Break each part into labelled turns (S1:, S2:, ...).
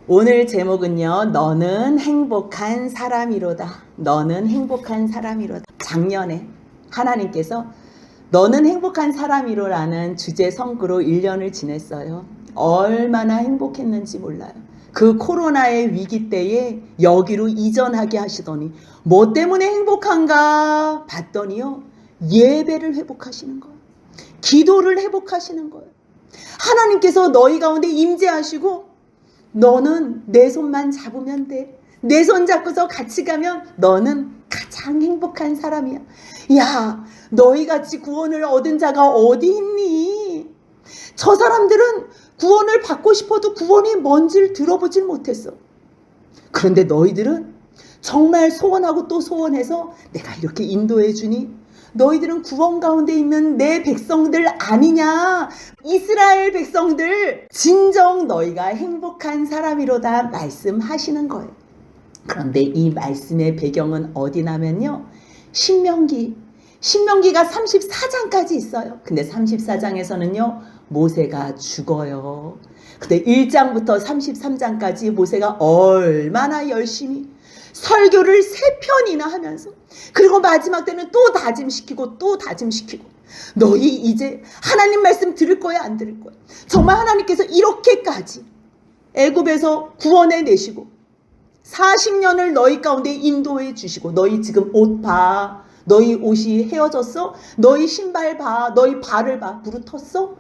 S1: 오늘 제목은요, 너는 행복한 사람이로다. 너는 행복한 사람이로다. 작년에 하나님께서 너는 행복한 사람이로라는 주제 성구로 1년을 지냈어요. 얼마나 행복했는지 몰라요. 그 코로나의 위기 때에 여기로 이전하게 하시더니 뭐 때문에 행복한가 봤더니요, 예배를 회복하시는 거예요. 기도를 회복하시는 거예요. 하나님께서 너희 가운데 임재하시고 너는 내 손만 잡으면 돼. 내 손 잡고서 같이 가면 너는 가장 행복한 사람이야. 야, 너희 같이 구원을 얻은 자가 어디 있니? 저 사람들은 구원을 받고 싶어도 구원이 뭔지를 들어보질 못했어. 그런데 너희들은 정말 소원하고 또 소원해서 내가 이렇게 인도해 주니 너희들은 구원 가운데 있는 내 백성들 아니냐? 이스라엘 백성들, 진정 너희가 행복한 사람이로다 말씀하시는 거예요. 그런데 이 말씀의 배경은 어디냐면요, 신명기가 34장까지 있어요. 근데 34장에서는요 모세가 죽어요. 근데 1장부터 33장까지 모세가 얼마나 열심히 설교를 3편이나 하면서, 그리고 마지막 때는 또 다짐시키고 너희 이제 하나님 말씀 들을 거야 안 들을 거야? 정말 하나님께서 이렇게까지 애굽에서 구원해 내시고 40년을 너희 가운데 인도해 주시고, 너희 지금 옷 봐, 너희 옷이 헤어졌어? 너희 신발 봐, 너희 발을 봐, 부르텄어?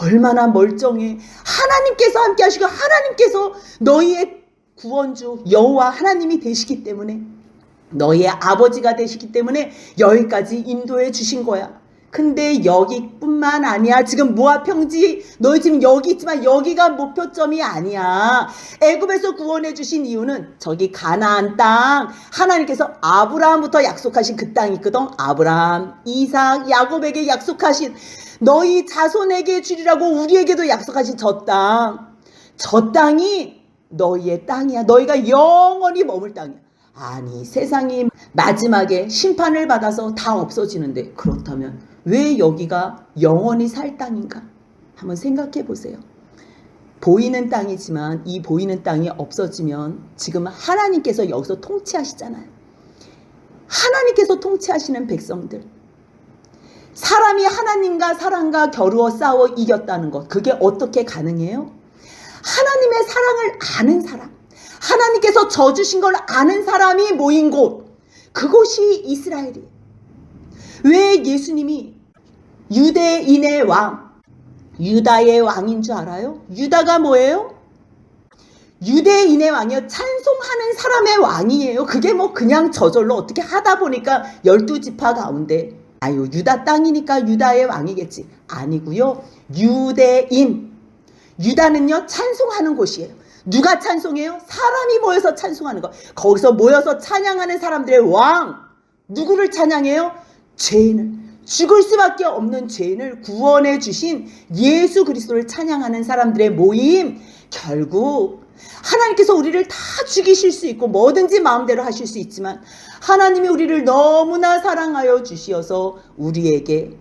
S1: 얼마나 멀쩡해. 하나님께서 함께 하시고 하나님께서 너희의 구원주 여호와 하나님이 되시기 때문에, 너희의 아버지가 되시기 때문에 여기까지 인도해 주신 거야. 근데 여기뿐만 아니야. 지금 모압 평지, 너희 지금 여기 있지만 여기가 목표점이 아니야. 애굽에서 구원해 주신 이유는 저기 가나안 땅, 하나님께서 아브라함부터 약속하신 그 땅이 있거든. 아브라함, 이삭, 야곱에게 약속하신, 너희 자손에게 주리라고 우리에게도 약속하신 저 땅이 너희의 땅이야. 너희가 영원히 머물 땅이야. 아니, 세상이 마지막에 심판을 받아서 다 없어지는데, 그렇다면 왜 여기가 영원히 살 땅인가? 한번 생각해 보세요. 보이는 땅이지만 이 보이는 땅이 없어지면 지금 하나님께서 여기서 통치하시잖아요. 하나님께서 통치하시는 백성들, 사람이 하나님과 사람과 겨루어 싸워 이겼다는 것, 그게 어떻게 가능해요? 하나님의 사랑을 아는 사람, 하나님께서 져주신 걸 아는 사람이 모인 곳, 그곳이 이스라엘이에요. 왜 예수님이 유대인의 왕, 유다의 왕인 줄 알아요? 유다가 뭐예요? 유대인의 왕이요. 찬송하는 사람의 왕이에요. 그게 뭐 그냥 저절로 어떻게 하다 보니까 12지파 가운데, 아유 유다 땅이니까 유다의 왕이겠지. 아니고요. 유대인, 유다는요 찬송하는 곳이에요. 누가 찬송해요? 사람이 모여서 찬송하는 거. 거기서 모여서 찬양하는 사람들의 왕, 누구를 찬양해요? 죄인을, 죽을 수밖에 없는 죄인을 구원해 주신 예수 그리스도를 찬양하는 사람들의 모임. 결국 하나님께서 우리를 다 죽이실 수 있고 뭐든지 마음대로 하실 수 있지만, 하나님이 우리를 너무나 사랑하여 주시어서 우리에게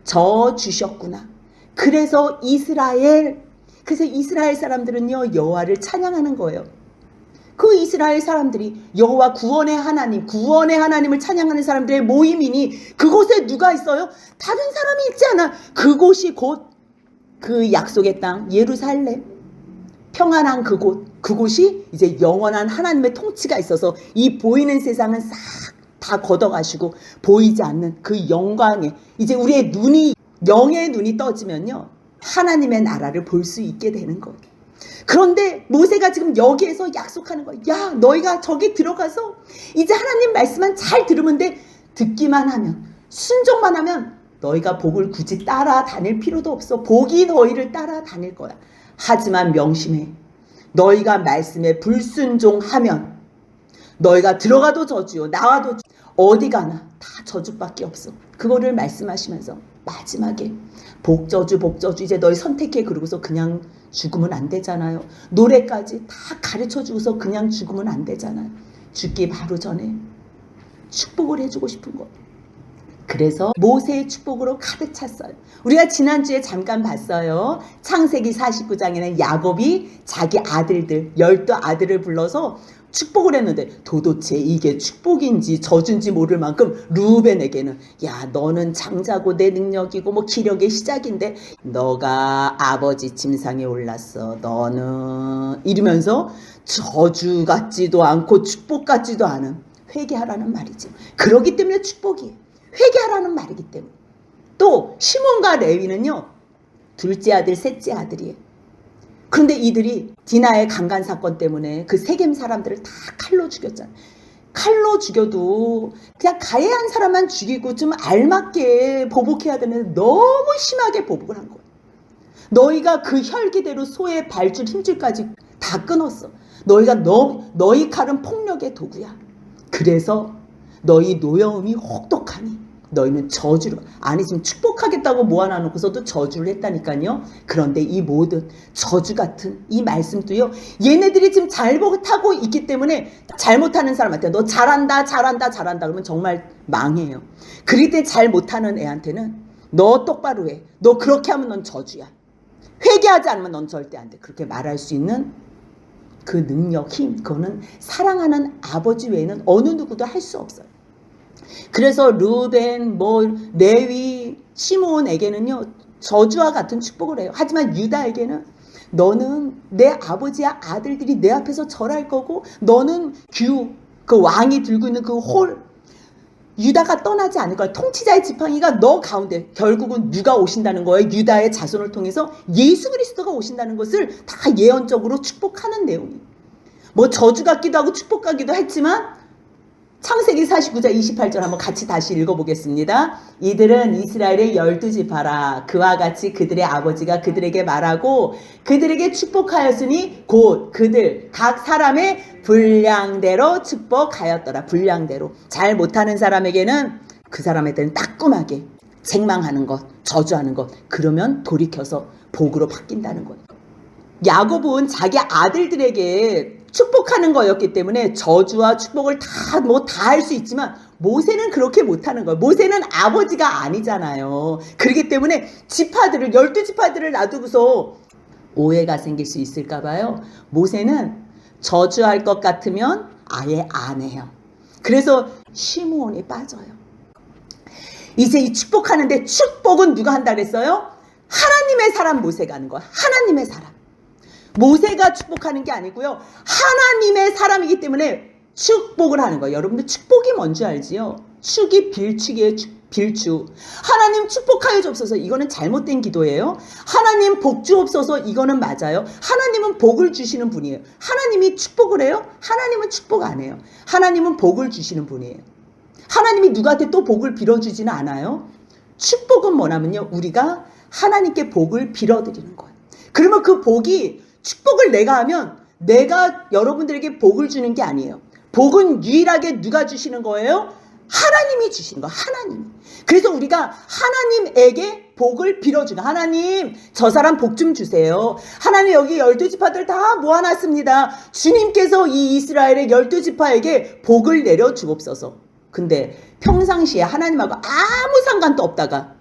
S1: 져 주셨구나. 그래서 이스라엘 사람들은요 여호와를 찬양하는 거예요. 그 이스라엘 사람들이 여호와 구원의 하나님을 찬양하는 사람들의 모임이니, 그곳에 누가 있어요? 다른 사람이 있지 않아. 그곳이 곧 그 약속의 땅 예루살렘, 평안한 그곳이 이제 영원한 하나님의 통치가 있어서 이 보이는 세상은 싹 다 걷어가시고 보이지 않는 그 영광에 이제 우리의 눈이, 영의 눈이 떠지면요 하나님의 나라를 볼 수 있게 되는 거예요. 그런데 모세가 지금 여기에서 약속하는 거예요. 야, 너희가 저기 들어가서 이제 하나님 말씀만 잘 들으면 돼. 듣기만 하면, 순종만 하면 너희가 복을 굳이 따라다닐 필요도 없어. 복이 너희를 따라다닐 거야. 하지만 명심해. 너희가 말씀에 불순종하면 너희가 들어가도 저주요, 나와도 어디 가나 다 저주밖에 없어. 그거를 말씀하시면서 마지막에 복저주 이제 너희 선택해, 그러고서 그냥 죽으면 안 되잖아요. 노래까지 다 가르쳐 주고서 그냥 죽으면 안 되잖아요. 죽기 바로 전에 축복을 해주고 싶은 거. 그래서 모세의 축복으로 가득 찼어요. 우리가 지난주에 잠깐 봤어요. 창세기 49장에는 야곱이 자기 아들들 12아들을 불러서 축복을 했는데 도대체 이게 축복인지 저주인지 모를 만큼 루벤에게는 야 너는 장자고 내 능력이고 뭐 기력의 시작인데 너가 아버지 침상에 올랐어. 너는 이러면서 저주 같지도 않고 축복 같지도 않은 회개하라는 말이지. 그러기 때문에 축복이에요. 회개하라는 말이기 때문에. 또 시몬과 레위는요. 둘째 아들 셋째 아들이에요. 그런데 이들이 디나의 강간 사건 때문에 그 세겜 사람들을 다 칼로 죽였잖아요. 칼로 죽여도 그냥 가해한 사람만 죽이고 좀 알맞게 보복해야 되는데 너무 심하게 보복을 한 거예요. 너희가 그 혈기대로 소의 발줄 힘줄까지 다 끊었어. 너희 칼은 폭력의 도구야. 그래서 너희 노여움이 혹독하니 너희는 저주를 아니 지금 축복하겠다고 모아놔놓고서도 저주를 했다니까요. 그런데 이 모든 저주 같은 이 말씀도요. 얘네들이 지금 잘못하고 있기 때문에 잘못하는 사람한테 너 잘한다 그러면 정말 망해요. 그럴 때 잘못하는 애한테는 너 똑바로 해. 너 그렇게 하면 넌 저주야. 회개하지 않으면 넌 절대 안 돼. 그렇게 말할 수 있는 그 능력, 힘, 그거는 사랑하는 아버지 외에는 어느 누구도 할 수 없어요. 그래서 루벤, 레위, 시몬에게는요 저주와 같은 축복을 해요. 하지만 유다에게는 너는 내 아버지의 아들들이 내 앞에서 절할 거고 너는 그 왕이 들고 있는 그 유다가 떠나지 않을 거야. 통치자의 지팡이가 너 가운데 결국은 누가 오신다는 거예요. 유다의 자손을 통해서 예수 그리스도가 오신다는 것을 다 예언적으로 축복하는 내용이에요. 뭐 저주 같기도 하고 축복 같기도 했지만 창세기 49장 28절 한번 같이 다시 읽어보겠습니다. 이들은 이스라엘의 12지파라. 그와 같이 그들의 아버지가 그들에게 말하고 그들에게 축복하였으니 곧 그들 각 사람의 분량대로 축복하였더라. 분량대로. 잘 못하는 사람에게는 그 사람한테는 따끔하게 책망하는 것, 저주하는 것. 그러면 돌이켜서 복으로 바뀐다는 거예요. 야곱은 자기 아들들에게 축복하는 거였기 때문에 저주와 축복을 다 할 수 있지만 모세는 그렇게 못하는 거예요. 모세는 아버지가 아니잖아요. 그렇기 때문에 12지파들을 놔두고서 오해가 생길 수 있을까 봐요. 모세는 저주할 것 같으면 아예 안 해요. 그래서 시므온이 빠져요. 이제 이 축복하는데 축복은 누가 한다 그랬어요? 하나님의 사람 모세가 하는 거야. 하나님의 사람. 모세가 축복하는 게 아니고요. 하나님의 사람이기 때문에 축복을 하는 거예요. 여러분들 축복이 뭔지 알지요? 축이 빌축이에요. 빌축. 하나님 축복하여 주옵소서. 이거는 잘못된 기도예요. 하나님 복 주옵소서. 이거는 맞아요. 하나님은 복을 주시는 분이에요. 하나님이 축복을 해요? 하나님은 축복 안 해요. 하나님은 복을 주시는 분이에요. 하나님이 누구한테 또 복을 빌어주지는 않아요. 축복은 뭐냐면요. 우리가 하나님께 복을 빌어드리는 거예요. 그러면 그 복이 축복을 내가 하면 내가 여러분들에게 복을 주는 게 아니에요. 복은 유일하게 누가 주시는 거예요? 하나님이 주시는 거예요. 하나님. 그래서 우리가 하나님에게 복을 빌어주는 하나님 저 사람 복 좀 주세요. 하나님 여기 12지파들 다 모아놨습니다. 주님께서 이 이스라엘의 12지파에게 복을 내려 주옵소서. 근데 평상시에 하나님하고 아무 상관도 없다가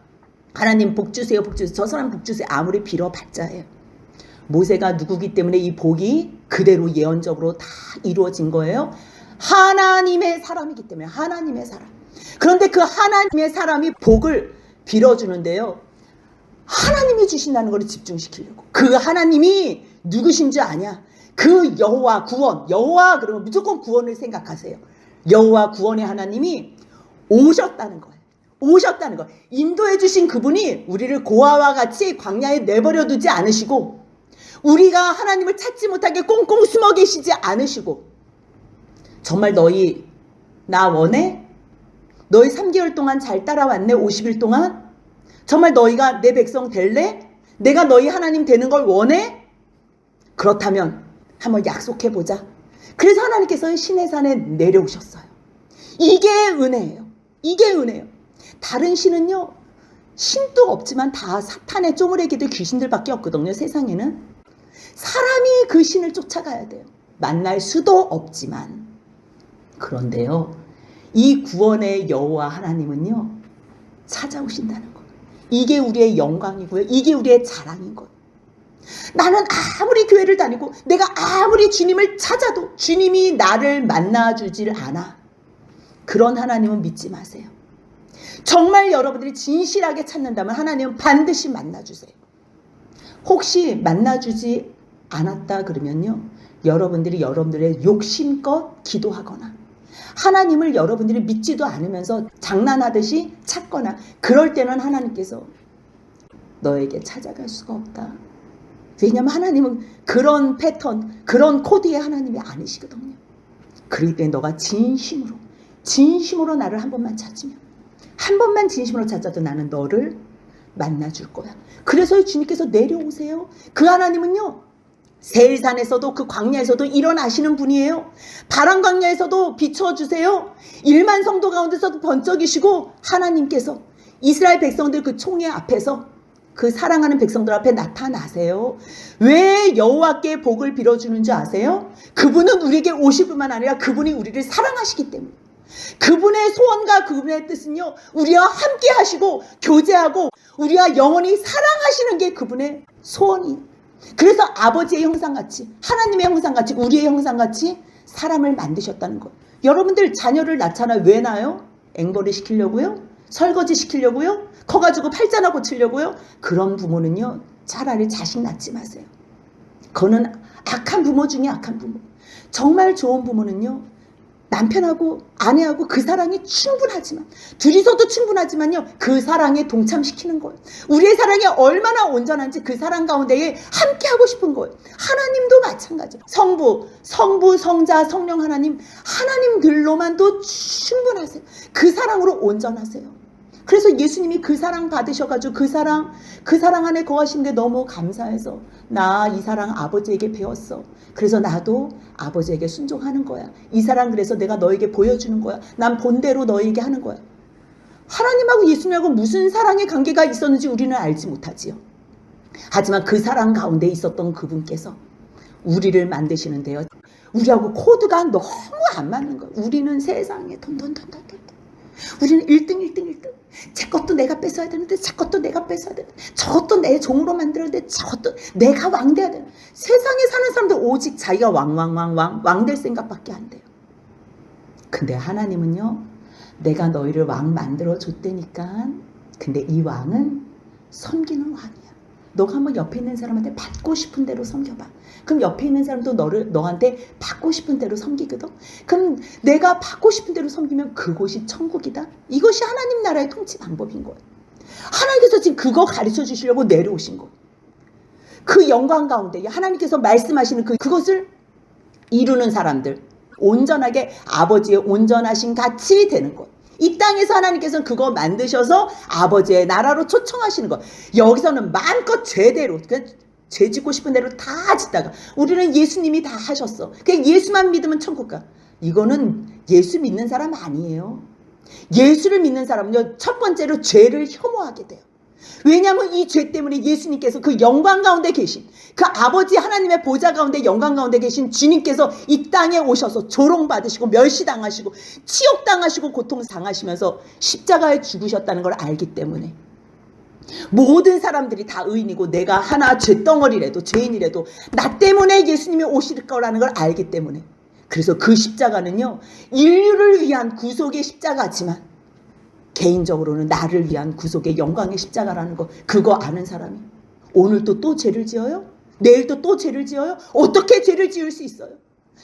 S1: 하나님 복 주세요. 복 주세요. 저 사람 복 주세요. 아무리 빌어봤자 해요. 모세가 누구기 때문에 이 복이 그대로 예언적으로 다 이루어진 거예요. 하나님의 사람이기 때문에 하나님의 사람. 그런데 그 하나님의 사람이 복을 빌어주는데요. 하나님이 주신다는 걸 집중시키려고. 그 하나님이 누구신 줄 아냐? 그 여호와 구원. 여호와 그러면 무조건 구원을 생각하세요. 여호와 구원의 하나님이 오셨다는 거예요. 오셨다는 거. 인도해 주신 그분이 우리를 고아와 같이 광야에 내버려 두지 않으시고 우리가 하나님을 찾지 못하게 꽁꽁 숨어 계시지 않으시고 정말 너희 나 원해? 너희 3개월 동안 잘 따라왔네? 50일 동안? 정말 너희가 내 백성 될래? 내가 너희 하나님 되는 걸 원해? 그렇다면 한번 약속해보자. 그래서 하나님께서는 시내산에 내려오셨어요. 이게 은혜예요. 이게 은혜예요. 다른 신은요. 신도 없지만 다 사탄의 쪼무레기들 귀신들밖에 없거든요. 세상에는. 사람이 그 신을 쫓아가야 돼요. 만날 수도 없지만. 그런데요. 이 구원의 여호와 하나님은요. 찾아오신다는 것. 이게 우리의 영광이고요. 이게 우리의 자랑인 것. 나는 아무리 교회를 다니고 내가 아무리 주님을 찾아도 주님이 나를 만나주질 않아. 그런 하나님은 믿지 마세요. 정말 여러분들이 진실하게 찾는다면 하나님은 반드시 만나주세요. 혹시 만나주지 않았다 그러면요, 여러분들이 여러분들의 욕심껏 기도하거나 하나님을 여러분들이 믿지도 않으면서 장난하듯이 찾거나 그럴 때는 하나님께서 너에게 찾아갈 수가 없다. 왜냐하면 하나님은 그런 패턴, 그런 코드의 하나님이 아니시거든요. 그럴 때 너가 진심으로 나를 한 번만 찾으면, 한 번만 진심으로 찾아도 나는 너를 만나줄 거야. 그래서 주님께서 내려오세요. 그 하나님은요, 세일산에서도 그 광야에서도 일어나시는 분이에요. 바람 광야에서도 비춰주세요. 1만 성도 가운데서도 번쩍이시고 하나님께서 이스라엘 백성들 그 총회 앞에서 그 사랑하는 백성들 앞에 나타나세요. 왜 여호와께 복을 빌어주는 줄 아세요? 그분은 우리에게 오실 뿐만 아니라 그분이 우리를 사랑하시기 때문에. 그분의 소원과 그분의 뜻은요, 우리와 함께 하시고 교제하고 우리와 영원히 사랑하시는 게 그분의 소원이에요. 그래서 아버지의 형상같이, 하나님의 형상같이, 우리의 형상같이 사람을 만드셨다는 것. 여러분들 자녀를 낳잖아요. 왜 낳아요? 앵벌이 시키려고요? 설거지 시키려고요? 커가지고 팔자나 고치려고요? 그런 부모는요, 차라리 자식 낳지 마세요. 그거는 악한 부모 중에 악한 부모. 정말 좋은 부모는요, 남편하고 아내하고 그 사랑이 충분하지만, 둘이서도 충분하지만요, 그 사랑에 동참시키는 거예요. 우리의 사랑이 얼마나 온전한지 그 사랑 가운데에 함께 하고 싶은 거예요. 하나님도 마찬가지예요. 성부, 성자, 성령 하나님들로만도 충분하세요. 그 사랑으로 온전하세요. 그래서 예수님이 그 사랑 받으셔가지고 그 사랑 안에 거하시는데 너무 감사해서 나 이 사랑 아버지에게 배웠어. 그래서 나도 아버지에게 순종하는 거야. 이 사랑 그래서 내가 너에게 보여주는 거야. 난 본대로 너에게 하는 거야. 하나님하고 예수님하고 무슨 사랑의 관계가 있었는지 우리는 알지 못하지요. 하지만 그 사랑 가운데 있었던 그분께서 우리를 만드시는데요, 우리하고 코드가 너무 안 맞는 거예요. 우리는 세상에 돈돈돈돈돈, 우리는 1등. 제 것도 내가 뺏어야 되는데, 제 것도 내가 뺏어야 되는데, 저것도 내 종으로 만들어야 되는데, 저것도 내가 왕 돼야 되는데. 세상에 사는 사람들 오직 자기가 왕 될 생각밖에 안 돼요. 근데 하나님은요, 내가 너희를 왕 만들어 줬다니까. 근데 이 왕은 섬기는 왕이야. 너가 한번 옆에 있는 사람한테 받고 싶은 대로 섬겨봐. 그럼 옆에 있는 사람도 너한테 받고 싶은 대로 섬기거든. 그럼 내가 받고 싶은 대로 섬기면 그곳이 천국이다. 이것이 하나님 나라의 통치 방법인 거예요. 하나님께서 지금 그거 가르쳐 주시려고 내려오신 거예요. 그 영광 가운데 하나님께서 말씀하시는 그것을 이루는 사람들, 온전하게 아버지의 온전하신 같이 되는 거예요. 이 땅에서 하나님께서는 그거 만드셔서 아버지의 나라로 초청하시는 거. 여기서는 마음껏 죄대로, 죄 짓고 싶은 대로 다 짓다가 우리는 예수님이 다 하셨어. 그냥 예수만 믿으면 천국 가. 이거는 예수 믿는 사람 아니에요. 예수를 믿는 사람은요, 첫 번째로 죄를 혐오하게 돼요. 왜냐하면 이 죄 때문에 예수님께서 그 영광 가운데 계신, 그 아버지 하나님의 보좌 가운데 영광 가운데 계신 주님께서 이 땅에 오셔서 조롱받으시고 멸시당하시고 치욕당하시고 고통당하시면서 십자가에 죽으셨다는 걸 알기 때문에 모든 사람들이 다 의인이고 내가 하나 죄덩어리라도 죄인이라도 나 때문에 예수님이 오실 거라는 걸 알기 때문에, 그래서 그 십자가는요, 인류를 위한 구속의 십자가지만 개인적으로는 나를 위한 구속의 영광의 십자가라는 거, 그거 아는 사람이 오늘도 또 죄를 지어요? 내일도 또 죄를 지어요? 어떻게 죄를 지을 수 있어요?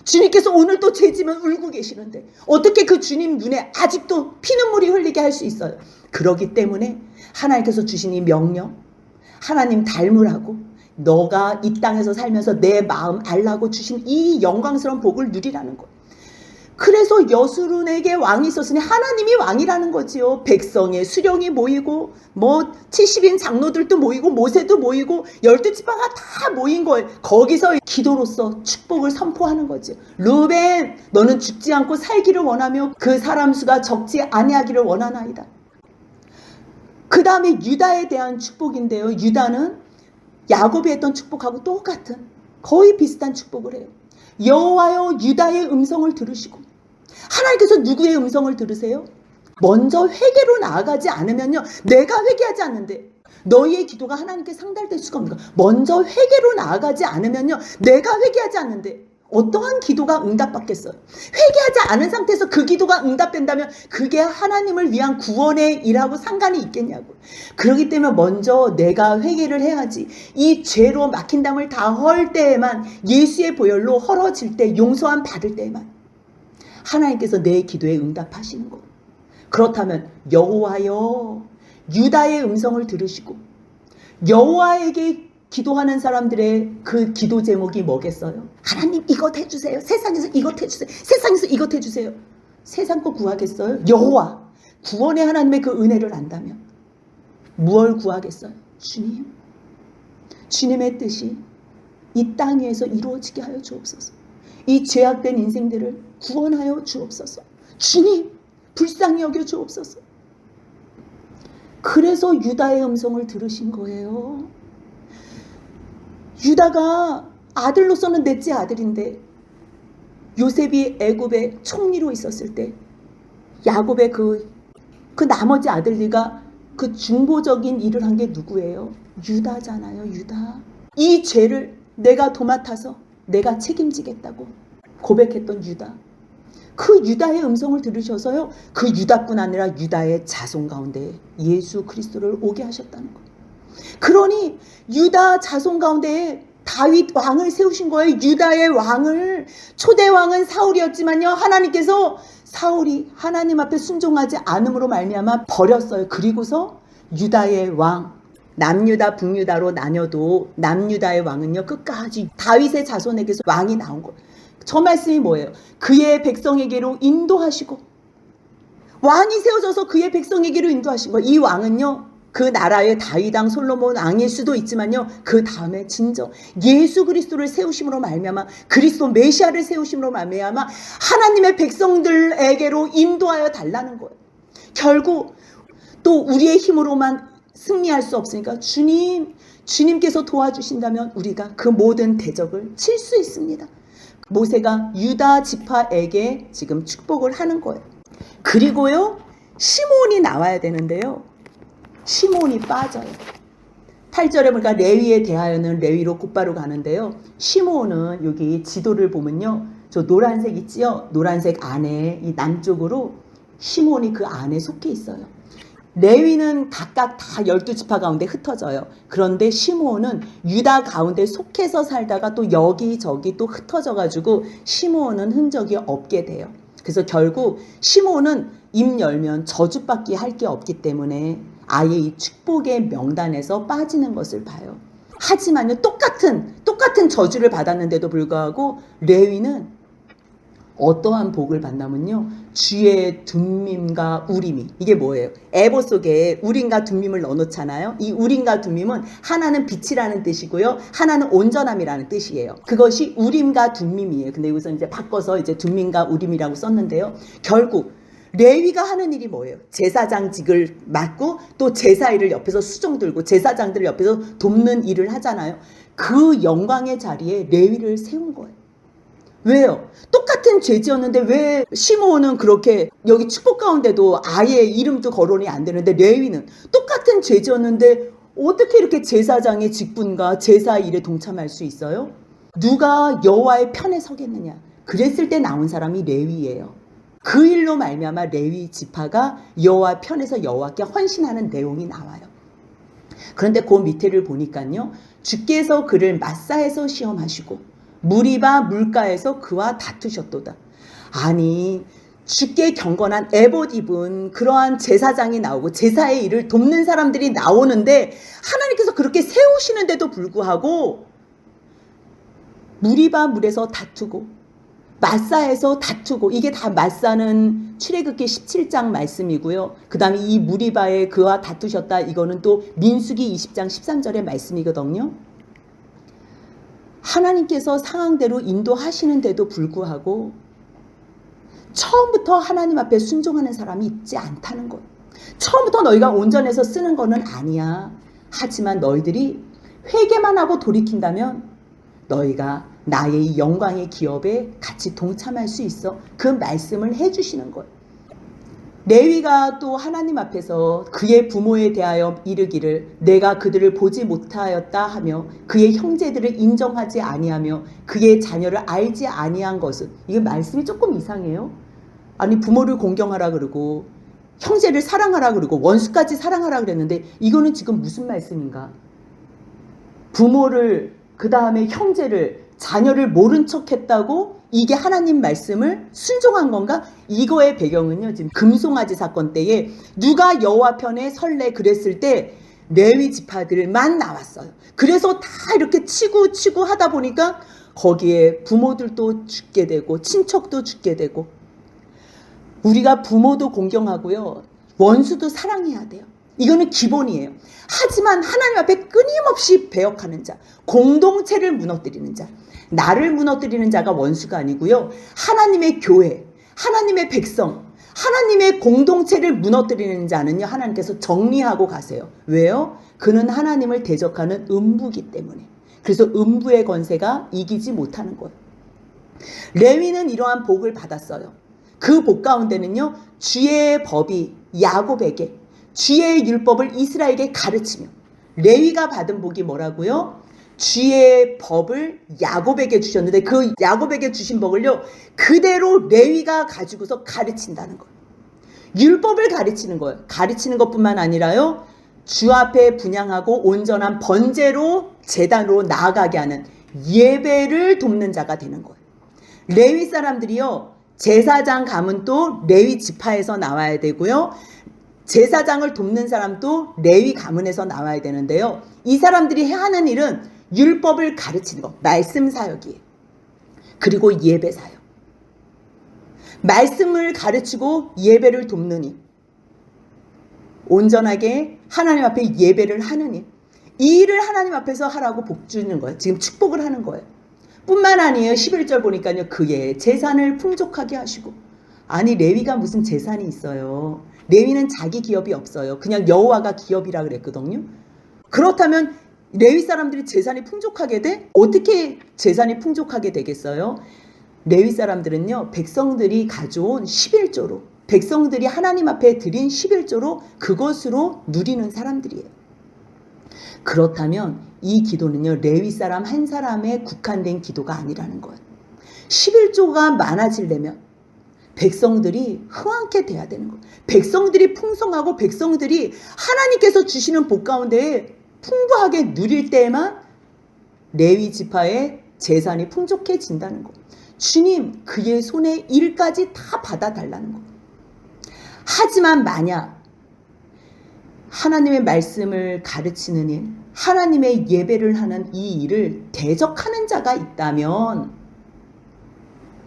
S1: 주님께서 오늘 또 죄 지면 울고 계시는데 어떻게 그 주님 눈에 아직도 피눈물이 흘리게 할 수 있어요? 그러기 때문에 하나님께서 주신 이 명령, 하나님 닮으라고, 너가 이 땅에서 살면서 내 마음 알라고 주신 이 영광스러운 복을 누리라는 것. 그래서 여수론에게 왕이 있었으니 하나님이 왕이라는 거지요. 백성의 수령이 모이고 70인 장로들도 모이고 모세도 모이고 12지파가 다 모인 거예요. 거기서 기도로서 축복을 선포하는 거지. 르벤, 너는 죽지 않고 살기를 원하며 그 사람 수가 적지 아니하기를 원하나이다. 그 다음에 유다에 대한 축복인데요, 유다는 야곱이 했던 축복하고 똑같은, 거의 비슷한 축복을 해요. 여호와여, 유다의 음성을 들으시고. 하나님께서 누구의 음성을 들으세요? 먼저 회개로 나아가지 않으면요, 내가 회개하지 않는데 너희의 기도가 하나님께 상달될 수가 없는 거야. 먼저 회개로 나아가지 않으면요, 내가 회개하지 않는데 어떠한 기도가 응답받겠어요? 회개하지 않은 상태에서 그 기도가 응답된다면 그게 하나님을 위한 구원의 일하고 상관이 있겠냐고. 그렇기 때문에 먼저 내가 회개를 해야지. 이 죄로 막힌 담을 다 헐 때에만, 예수의 보혈로 헐어질 때, 용서함 받을 때에만 하나님께서 내 기도에 응답하시는 거. 그렇다면 여호와여, 유다의 음성을 들으시고 여호와에게 기도하는 사람들의 그 기도 제목이 뭐겠어요? 하나님 이것 해주세요. 세상에서 이것 해주세요. 세상에서 이것 해주세요. 세상 거 구하겠어요? 여호와, 구원의 하나님의 그 은혜를 안다면 무엇을 구하겠어요? 주님, 주님의 뜻이 이 땅 위에서 이루어지게 하여 주옵소서. 이 죄악된 인생들을 구원하여 주옵소서. 주님, 불쌍히 여겨 주옵소서. 그래서 유다의 음성을 들으신 거예요. 유다가 아들로서는 넷째 아들인데, 요셉이 애굽의 총리로 있었을 때 야곱의 그 나머지 아들들과 그 중보적인 일을 한 게 누구예요? 유다잖아요. 유다. 이 죄를 내가 도맡아서 내가 책임지겠다고 고백했던 유다. 그 유다의 음성을 들으셔서요, 그 유다뿐 아니라 유다의 자손 가운데 예수 그리스도를 오게 하셨다는 거예요. 그러니 유다 자손 가운데 다윗 왕을 세우신 거예요. 유다의 왕을. 초대 왕은 사울이었지만요, 하나님께서 사울이 하나님 앞에 순종하지 않음으로 말미암아 버렸어요. 그리고서 유다의 왕, 남유다 북유다로 나뉘어도 남유다의 왕은요, 끝까지 다윗의 자손에게서 왕이 나온 거예요. 저 말씀이 뭐예요? 그의 백성에게로 인도하시고, 왕이 세워져서 그의 백성에게로 인도하신 거예요. 이 왕은요, 그 나라의 다윗 왕 솔로몬 왕일 수도 있지만요, 그 다음에 진정 예수 그리스도를 세우심으로 말미암아, 그리스도 메시아를 세우심으로 말미암아 하나님의 백성들에게로 인도하여 달라는 거예요. 결국 또 우리의 힘으로만 승리할 수 없으니까 주님께서 도와주신다면 우리가 그 모든 대적을 칠 수 있습니다. 모세가 유다 지파에게 지금 축복을 하는 거예요. 그리고요, 시몬이 나와야 되는데요, 시몬이 빠져요. 8절에 보니까 레위에 대하여는 레위로 곧바로 가는데요, 시몬은 여기 지도를 보면요, 저 노란색 있지요? 노란색 안에 이 남쪽으로 시몬이 그 안에 속해 있어요. 레위는 각각 다 12지파 가운데 흩어져요. 그런데 시므온은 유다 가운데 속해서 살다가 또 여기저기 또 흩어져가지고 시므온은 흔적이 없게 돼요. 그래서 결국 시므온은 입 열면 저주받기 할 게 없기 때문에 아예 이 축복의 명단에서 빠지는 것을 봐요. 하지만요, 똑같은 저주를 받았는데도 불구하고 레위는 어떠한 복을 받냐면요, 주의 둠밈과 우림이, 이게 뭐예요? 에보 속에 우림과 둠밈을 넣어놓잖아요. 이 우림과 둠밈은 하나는 빛이라는 뜻이고요, 하나는 온전함이라는 뜻이에요. 그것이 우림과 둠밈이에요. 근데 여기서 이제 바꿔서 이제 둠밈과 우림이라고 썼는데요, 결국 레위가 하는 일이 뭐예요? 제사장직을 맡고 또 제사일을 옆에서 수종 들고 제사장들을 옆에서 돕는 일을 하잖아요. 그 영광의 자리에 레위를 세운 거예요. 왜요? 똑같은 죄지었는데 왜 시므온은 그렇게 여기 축복 가운데도 아예 이름도 거론이 안 되는데, 레위는 똑같은 죄지었는데 어떻게 이렇게 제사장의 직분과 제사 일에 동참할 수 있어요? 누가 여호와의 편에 서겠느냐? 그랬을 때 나온 사람이 레위예요. 그 일로 말미암아 레위 지파가 여호와 편에서 여호와께 헌신하는 내용이 나와요. 그런데 그 밑에를 보니까요, 주께서 그를 마사에서 시험하시고 무리바 물가에서 그와 다투셨도다. 아니, 주께 경건한 에봇 입은 그러한 제사장이 나오고 제사의 일을 돕는 사람들이 나오는데 하나님께서 그렇게 세우시는데도 불구하고 무리바 물에서 다투고 마사에서 다투고, 이게 다 마사는 출애굽기 17장 말씀이고요. 그 다음에 이 무리바에 그와 다투셨다, 이거는 또 민수기 20장 13절의 말씀이거든요. 하나님께서 상황대로 인도하시는데도 불구하고 처음부터 하나님 앞에 순종하는 사람이 있지 않다는 것. 처음부터 너희가 온전해서 쓰는 거는 아니야. 하지만 너희들이 회개만 하고 돌이킨다면 너희가 나의 영광의 기업에 같이 동참할 수 있어. 그 말씀을 해주시는 거예요. 레위가 또 하나님 앞에서 그의 부모에 대하여 이르기를 내가 그들을 보지 못하였다 하며 그의 형제들을 인정하지 아니하며 그의 자녀를 알지 아니한 것은, 이게 말씀이 조금 이상해요. 아니 부모를 공경하라 그러고 형제를 사랑하라 그러고 원수까지 사랑하라 그랬는데 이거는 지금 무슨 말씀인가? 부모를, 그 다음에 형제를, 자녀를 모른 척 했다고 이게 하나님 말씀을 순종한 건가? 이거의 배경은요, 지금 금송아지 사건 때에 누가 여호와 편에 설래 그랬을 때 레위 지파들만 나왔어요. 그래서 다 이렇게 치고 하다 보니까 거기에 부모들도 죽게 되고 친척도 죽게 되고, 우리가 부모도 공경하고요, 원수도 사랑해야 돼요. 이거는 기본이에요. 하지만 하나님 앞에 끊임없이 배역하는 자, 공동체를 무너뜨리는 자, 나를 무너뜨리는 자가 원수가 아니고요, 하나님의 교회, 하나님의 백성, 하나님의 공동체를 무너뜨리는 자는요, 하나님께서 정리하고 가세요. 왜요? 그는 하나님을 대적하는 음부이기 때문에. 그래서 음부의 권세가 이기지 못하는 거예요. 레위는 이러한 복을 받았어요. 그 복 가운데는요, 주의 법이 야곱에게, 주의 율법을 이스라엘에게 가르치며, 레위가 받은 복이 뭐라고요? 주의 법을 야곱에게 주셨는데 그 야곱에게 주신 복을요, 그대로 레위가 가지고서 가르친다는 거예요. 율법을 가르치는 거예요. 가르치는 것뿐만 아니라요, 주 앞에 분향하고 온전한 번제로 제단으로 나아가게 하는 예배를 돕는 자가 되는 거예요. 레위 사람들이요, 제사장 가문 또 레위 지파에서 나와야 되고요, 제사장을 돕는 사람도 레위 가문에서 나와야 되는데요, 이 사람들이 하는 일은 율법을 가르치는 거, 말씀 사역이에요. 그리고 예배 사역. 말씀을 가르치고 예배를 돕는 일, 온전하게 하나님 앞에 예배를 하는 일, 이 일을 하나님 앞에서 하라고 복 주는 거예요. 지금 축복을 하는 거예요. 뿐만 아니에요. 11절 보니까요, 그의 재산을 풍족하게 하시고. 아니 레위가 무슨 재산이 있어요? 레위는 자기 기업이 없어요. 그냥 여호와가 기업이라 그랬거든요. 그렇다면 레위 사람들이 재산이 풍족하게 돼? 어떻게 재산이 풍족하게 되겠어요? 레위 사람들은요, 백성들이 가져온 11조로, 백성들이 하나님 앞에 드린 11조로 그것으로 누리는 사람들이에요. 그렇다면 이 기도는요, 레위 사람 한 사람에 국한된 기도가 아니라는 거예요. 11조가 많아지려면 백성들이 흥황케 돼야 되는 거예요. 백성들이 풍성하고 백성들이 하나님께서 주시는 복 가운데 풍부하게 누릴 때에만 레위 지파의 재산이 풍족해진다는 거. 주님, 그의 손에 일까지 다 받아달라는 거. 하지만 만약 하나님의 말씀을 가르치는 일, 하나님의 예배를 하는 이 일을 대적하는 자가 있다면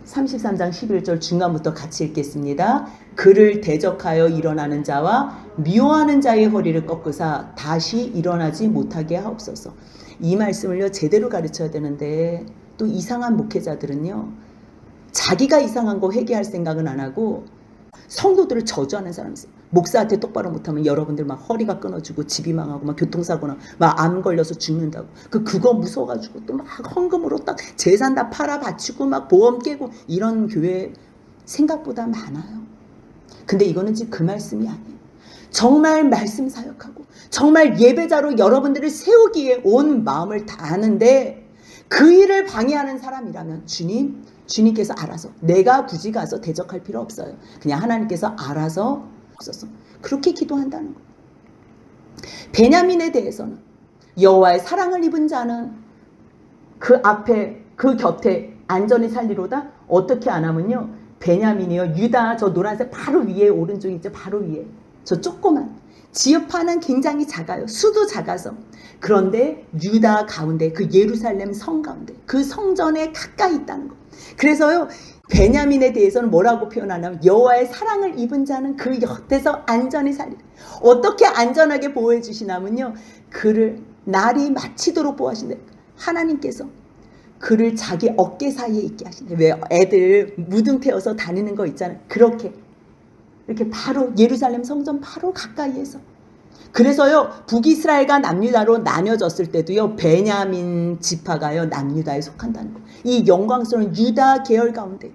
S1: 33장 11절 중간부터 같이 읽겠습니다. 그를 대적하여 일어나는 자와 미워하는 자의 허리를 꺾으사 다시 일어나지 못하게 하옵소서. 이 말씀을요, 제대로 가르쳐야 되는데 또 이상한 목회자들은요, 자기가 이상한 거 회개할 생각은 안 하고 성도들을 저주하는 사람이 있어요. 목사한테 똑바로 못하면 여러분들 막 허리가 끊어지고 집이 망하고 막 교통사고나 막 암 걸려서 죽는다고. 그거 무서워가지고 또 막 헌금으로 딱 재산 다 팔아 바치고 막 보험 깨고 이런 교회 생각보다 많아요. 근데 이거는 지금 그 말씀이 아니에요. 정말 말씀 사역하고 정말 예배자로 여러분들을 세우기에 온 마음을 다하는데 그 일을 방해하는 사람이라면 주님께서 알아서, 내가 굳이 가서 대적할 필요 없어요. 그냥 하나님께서 알아서 없어서 그렇게 기도한다는 거예요. 베냐민에 대해서는 여호와의 사랑을 입은 자는 그 앞에 그 곁에 안전히 살리로다. 어떻게 안 하면요, 베냐민이요, 유다 저 노란색 바로 위에, 오른쪽 있죠, 바로 위에 저 조그만 지역파는 굉장히 작아요. 수도 작아서. 그런데 유다 가운데 그 예루살렘 성 가운데 그 성전에 가까이 있다는 거. 그래서요, 베냐민에 대해서는 뭐라고 표현하냐면 여호와의 사랑을 입은 자는 그 곁에서 안전히 살리라. 어떻게 안전하게 보호해 주시냐면요, 그를 날이 마치도록 보호하신다. 하나님께서 그를 자기 어깨 사이에 있게 하신다. 왜 애들 무등 태워서 다니는 거 있잖아요. 그렇게 이렇게 바로 예루살렘 성전 바로 가까이에서. 그래서요, 북이스라엘과 남유다로 나뉘어졌을 때도요, 베냐민 지파가요 남유다에 속한다는 거. 이 영광스러운 유다 계열 가운데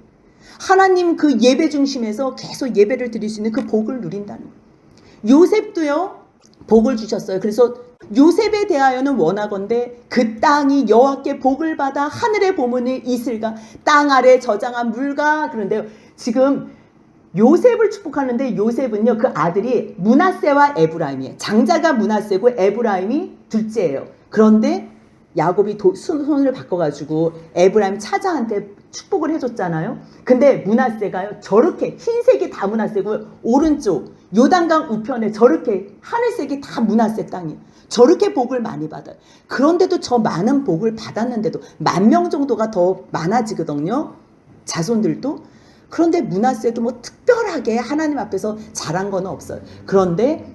S1: 하나님 그 예배 중심에서 계속 예배를 드릴 수 있는 그 복을 누린다는 거예요. 요셉도요, 복을 주셨어요. 그래서 요셉에 대하여는 원하건대 그 땅이 여호와께 복을 받아 하늘의 보문을 이슬과 땅 아래 저장한 물과. 그런데요, 지금 요셉을 축복하는데 요셉은요, 그 아들이 므낫세와 에브라임이에요. 장자가 므낫세고 에브라임이 둘째예요. 그런데 야곱이 손을 바꿔가지고 에브라임 차자한테 축복을 해줬잖아요. 근데 므낫세가요, 저렇게 흰색이 다 므낫세고 오른쪽 요단강 우편에 저렇게 하늘색이 다 므낫세 땅이에요. 저렇게 복을 많이 받아요. 그런데도 저 많은 복을 받았는데도 10,000명 정도가 더 많아지거든요, 자손들도. 그런데 므낫세도 뭐 특별하게 하나님 앞에서 잘한 건 없어요. 그런데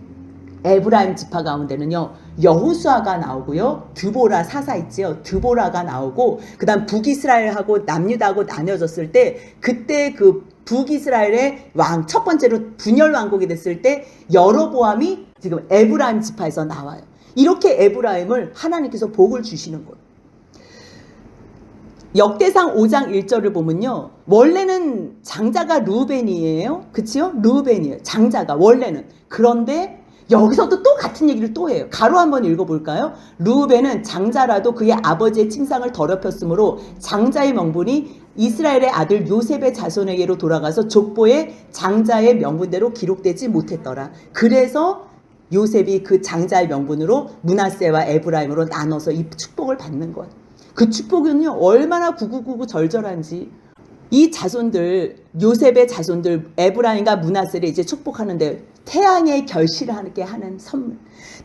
S1: 에브라임 지파 가운데는요, 여호수아가 나오고요, 드보라 사사 있지요, 드보라가 나오고, 그 다음 북이스라엘하고 남유다하고 나뉘어졌을 때, 그때 그 북이스라엘의 왕, 첫 번째로 분열 왕국이 됐을 때 여로보암이 지금 에브라임 지파에서 나와요. 이렇게 에브라임을 하나님께서 복을 주시는 거예요. 역대상 5장 1절을 보면요, 원래는 장자가 르우벤이에요. 그치요? 르우벤이에요, 장자가 원래는. 그런데 여기서도 또 같은 얘기를 또 해요. 가로 한번 읽어볼까요? 르우벤은 장자라도 그의 아버지의 칭상을 더럽혔으므로 장자의 명분이 이스라엘의 아들 요셉의 자손에게로 돌아가서 족보에 장자의 명분대로 기록되지 못했더라. 그래서 요셉이 그 장자의 명분으로 므낫세와 에브라임으로 나눠서 이 축복을 받는 거예요. 그 축복은요, 얼마나 구구구구 절절한지. 이 자손들, 요셉의 자손들 에브라임과 므낫세를 이제 축복하는데, 태양의 결실하게 하는 선물.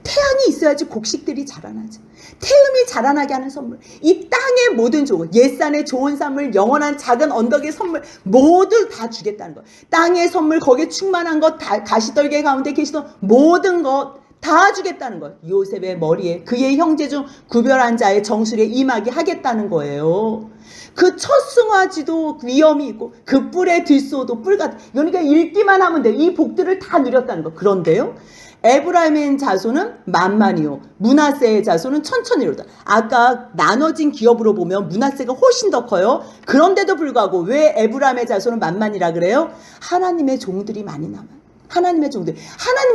S1: 태양이 있어야지 곡식들이 자라나죠. 태음이 자라나게 하는 선물. 이 땅의 모든 조건, 옛산의 좋은 산물, 영원한 작은 언덕의 선물 모두 다 주겠다는 거예요. 땅의 선물, 거기에 충만한 것, 가시떨개 가운데 계시던 모든 것 다 주겠다는 거예요. 요셉의 머리에 그의 형제 중 구별한 자의 정수리에 임하게 하겠다는 거예요. 그 첫 송아지도 위험이 있고 그 뿔에 들쏘도 뿔 같은, 그러니까 읽기만 하면 돼. 이 복들을 다 누렸다는 거. 그런데요, 에브라임의 자손은 만만이요, 므낫세의 자손은 천천히로다. 아까 나눠진 기업으로 보면 므낫세가 훨씬 더 커요. 그런데도 불구하고 왜 에브라임의 자손은 만만이라 그래요? 하나님의 종들이 많이 남아요. 하나님의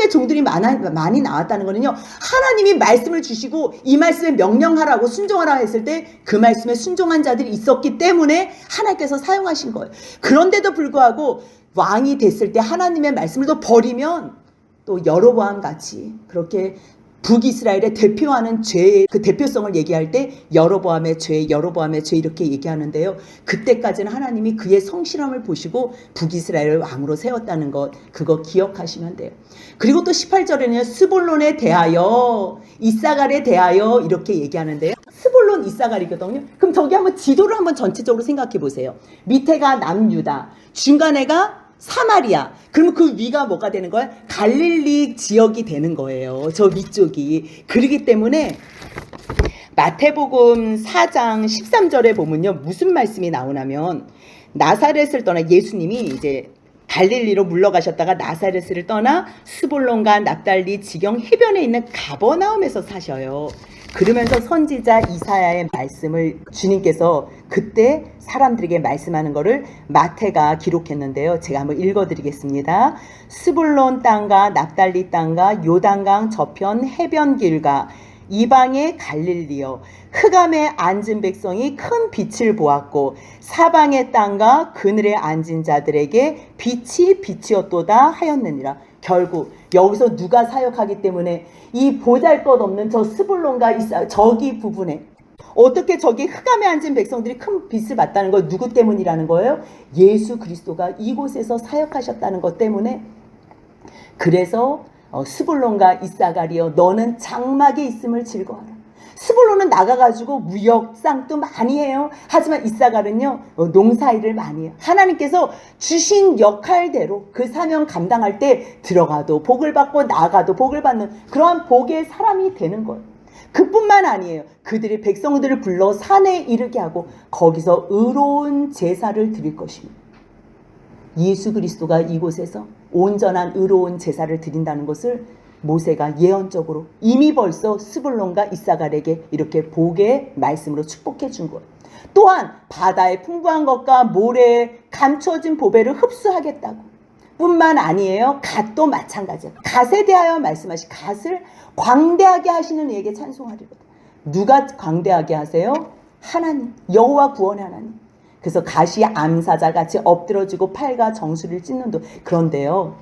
S1: 종들이 많이 나왔다는 거는요, 하나님이 말씀을 주시고 이 말씀에 명령하라고 순종하라 했을 때 그 말씀에 순종한 자들이 있었기 때문에 하나님께서 사용하신 거예요. 그런데도 불구하고 왕이 됐을 때 하나님의 말씀을 또 버리면 또 여로보암 같이 그렇게 북이스라엘의 대표하는 죄의 그 대표성을 얘기할 때 여로보암의 죄 이렇게 얘기하는데요. 그때까지는 하나님이 그의 성실함을 보시고 북이스라엘을 왕으로 세웠다는 것, 그거 기억하시면 돼요. 그리고 또 18절에는 스볼론에 대하여, 이사갈에 대하여 이렇게 얘기하는데요. 스볼론, 이사갈이거든요. 그럼 저기 한번 지도를 한번 전체적으로 생각해 보세요. 밑에가 남유다, 중간에가 사마리아. 그러면 그 위가 뭐가 되는 거야? 갈릴리 지역이 되는 거예요, 저 위쪽이. 그러기 때문에 마태복음 4장 13절에 보면요, 무슨 말씀이 나오냐면, 나사렛을 떠나 예수님이 이제 갈릴리로 물러가셨다가 나사렛을 떠나 스볼론과 납달리 지경 해변에 있는 가버나움에서 사셔요. 그러면서 선지자 이사야의 말씀을 주님께서 그때 사람들에게 말씀하는 것을 마태가 기록했는데요. 제가 한번 읽어드리겠습니다. 스불론 땅과 납달리 땅과 요단강 저편 해변길과 이방의 갈릴리여, 흑암에 앉은 백성이 큰 빛을 보았고 사방의 땅과 그늘에 앉은 자들에게 빛이 빛이었도다 하였느니라. 결국 여기서 누가 사역하기 때문에 이 보잘것없는 저 스불론과 이사, 저기 부분에 어떻게 저기 흑암에 앉은 백성들이 큰 빛을 받다는 거, 누구 때문이라는 거예요? 예수 그리스도가 이곳에서 사역하셨다는 것 때문에. 그래서 스불론과 이사갈이여, 너는 장막에 있음을 즐거워하라. 스불론은 나가가지고 무역 쌍도 많이 해요. 하지만 이사갈은요, 농사일을 많이 해요. 하나님께서 주신 역할대로 그 사명 감당할 때 들어가도 복을 받고 나가도 복을 받는 그러한 복의 사람이 되는 거예요. 그뿐만 아니에요. 그들이 백성들을 불러 산에 이르게 하고 거기서 의로운 제사를 드릴 것입니다. 예수 그리스도가 이곳에서 온전한 의로운 제사를 드린다는 것을 모세가 예언적으로 이미 벌써 스불론과 이사갈에게 이렇게 복의 말씀으로 축복해 준 거예요. 또한 바다의 풍부한 것과 모래에 감춰진 보배를 흡수하겠다고. 뿐만 아니에요. 갓도 마찬가지예요. 갓에 대하여 말씀하시 갓을 광대하게 하시는 이에게 찬송하리로다. 누가 광대하게 하세요? 하나님, 여호와 구원의 하나님. 그래서 갓이 암사자같이 엎드러지고 팔과 정수리를 찢는도. 그런데요,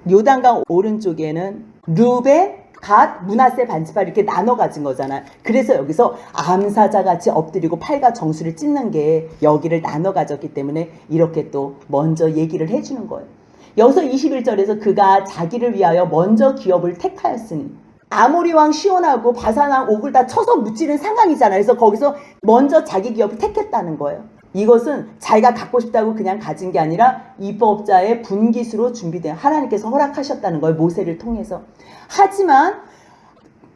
S1: 요단강 오른쪽에는 르벤, 갓, 므낫세 반지파 이렇게 나눠 가진 거잖아요. 그래서 여기서 암사자같이 엎드리고 팔과 정수를 찢는 게 여기를 나눠 가졌기 때문에 이렇게 또 먼저 얘기를 해주는 거예요. 여기서 21절에서 그가 자기를 위하여 먼저 기업을 택하였으니, 아모리 왕 시온하고 바산 왕 옥을 다 쳐서 무찌른 상황이잖아요. 그래서 거기서 먼저 자기 기업을 택했다는 거예요. 이것은 자기가 갖고 싶다고 그냥 가진 게 아니라 입법자의 분깃으로 준비된, 하나님께서 허락하셨다는 거예요. 모세를 통해서. 하지만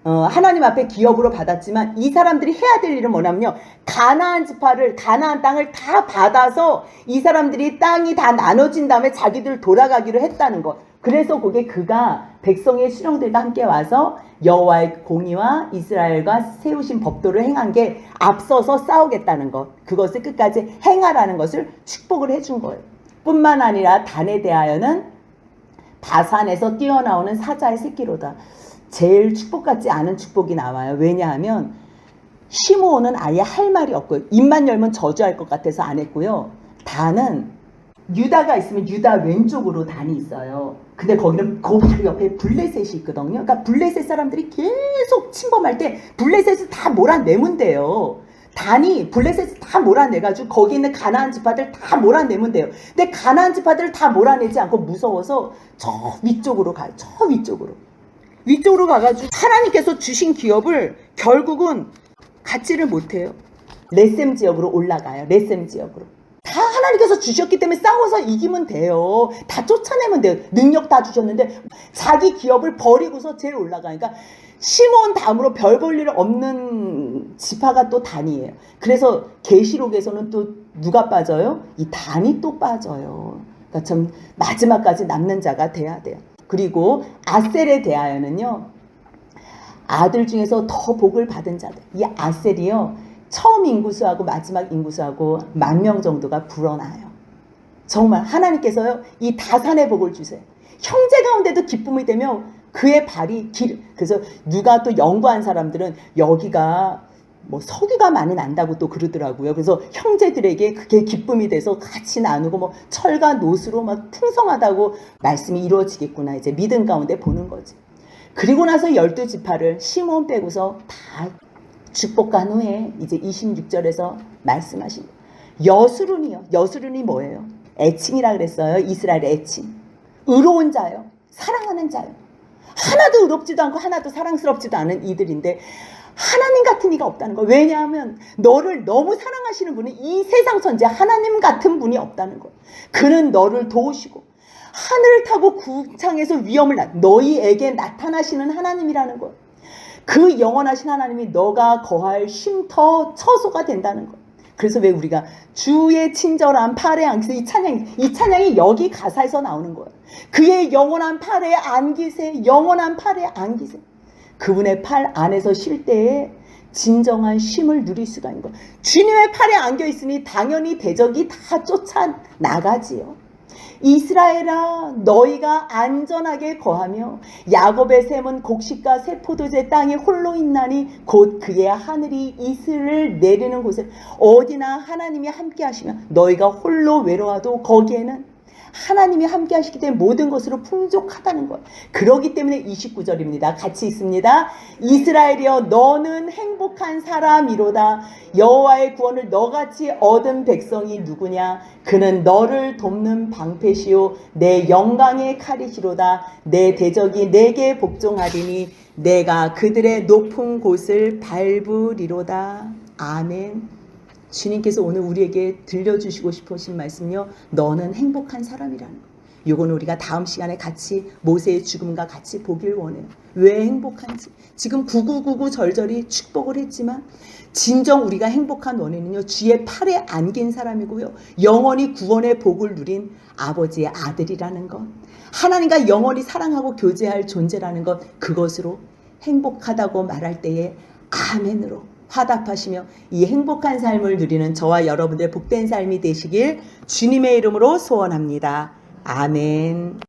S1: 하나님 앞에 기업으로 받았지만 이 사람들이 해야 될 일은 뭐냐면요, 가나안 지파를, 가나안 땅을 다 받아서 이 사람들이 땅이 다 나눠진 다음에 자기들 돌아가기로 했다는 것. 그래서 그게 그가 백성의 수령들과 함께 와서 여호와의 공의와 이스라엘과 세우신 법도를 행한 게 앞서서 싸우겠다는 것, 그것을 끝까지 행하라는 것을 축복을 해준 거예요. 뿐만 아니라 단에 대하여는 바산에서 뛰어나오는 사자의 새끼로다. 제일 축복같지 않은 축복이 나와요. 왜냐하면 시므온은 아예 할 말이 없고요. 입만 열면 저주할 것 같아서 안 했고요. 단은 유다가 있으면 유다 왼쪽으로 단이 있어요. 근데 거기는 그 바로 옆에 블레셋이 있거든요. 그러니까 블레셋 사람들이 계속 침범할 때 블레셋을 다 몰아내면 돼요. 단이 블레셋을 다 몰아내가지고 거기 있는 가나안 지파들 다 몰아내면 돼요. 근데 가나안 지파들을 다 몰아내지 않고 무서워서 저 위쪽으로 가요. 저 위쪽으로 가가지고 하나님께서 주신 기업을 결국은 갖지를 못해요. 레셈 지역으로 올라가요. 레셈 지역으로. 다 하나님께서 주셨기 때문에 싸워서 이기면 돼요. 다 쫓아내면 돼요. 능력 다 주셨는데 자기 기업을 버리고서 제일 올라가니까 시몬 다음으로 별 볼 일 없는 지파가 또 단이에요. 그래서 계시록에서는 또 누가 빠져요? 이 단이 또 빠져요. 그러니까 참 마지막까지 남는 자가 돼야 돼요. 그리고 아셀에 대하여는요, 아들 중에서 더 복을 받은 자들, 이 아셀이요, 처음 인구수하고 마지막 인구수하고 10,000명 정도가 불어나요. 정말 하나님께서요, 이 다산의 복을 주세요. 형제 가운데도 기쁨이 되며 그의 발이 그래서 누가 또 연구한 사람들은 여기가 뭐 석유가 많이 난다고 또 그러더라고요. 그래서 형제들에게 그게 기쁨이 돼서 같이 나누고 뭐 철과 노수로 막 풍성하다고 말씀이 이루어지겠구나 이제 믿음 가운데 보는 거지. 그리고 나서 12지파를 시몬 빼고서 다 축복한 후에 이제 26절에서 말씀하신 여수룬이요. 여수룬이 뭐예요? 애칭이라 그랬어요. 이스라엘의 애칭. 의로운 자요. 사랑하는 자요. 하나도 의롭지도 않고 하나도 사랑스럽지도 않은 이들인데 하나님 같은 이가 없다는 거예요. 왜냐하면 너를 너무 사랑하시는 분은 이 세상 천지에 하나님 같은 분이 없다는 거예요. 그는 너를 도우시고 하늘을 타고 궁창에서 위엄을 너희에게 나타나시는 하나님이라는 거예요. 그 영원하신 하나님이 너가 거할 쉼터 처소가 된다는 거예요. 그래서 왜 우리가 주의 친절한 팔에 안기세, 이 찬양이 여기 가사에서 나오는 거예요. 그의 영원한 팔에 안기세, 영원한 팔에 안기세. 그분의 팔 안에서 쉴 때에 진정한 쉼을 누릴 수가 있는 거예요. 주님의 팔에 안겨 있으니 당연히 대적이 다 쫓아나가지요. 이스라엘아, 너희가 안전하게 거하며 야곱의 샘은 곡식과 새 포도주의 땅에 홀로 있나니 곧 그의 하늘이 이슬을 내리는 곳에 어디나 하나님이 함께 하시면 너희가 홀로 외로워도 거기에는 하나님이 함께 하시기 때문에 모든 것으로 풍족하다는 거예요. 그러기 때문에 29절입니다. 같이 있습니다. 이스라엘이여, 너는 행복한 사람이로다. 여호와의 구원을 너같이 얻은 백성이 누구냐? 그는 너를 돕는 방패시요 내 영광의 칼이시로다. 내 대적이 내게 복종하리니 내가 그들의 높은 곳을 밟으리로다. 아멘. 주님께서 오늘 우리에게 들려주시고 싶으신 말씀요, 너는 행복한 사람이라는 거. 요거는 우리가 다음 시간에 같이 모세의 죽음과 같이 보길 원해요. 왜 행복한지. 지금 9999 절절히 축복을 했지만 진정 우리가 행복한 원인은요, 주의 팔에 안긴 사람이고요, 영원히 구원의 복을 누린 아버지의 아들이라는 것. 하나님과 영원히 사랑하고 교제할 존재라는 것, 그것으로 행복하다고 말할 때에 아멘으로 화답하시며 이 행복한 삶을 누리는 저와 여러분들의 복된 삶이 되시길 주님의 이름으로 소원합니다. 아멘.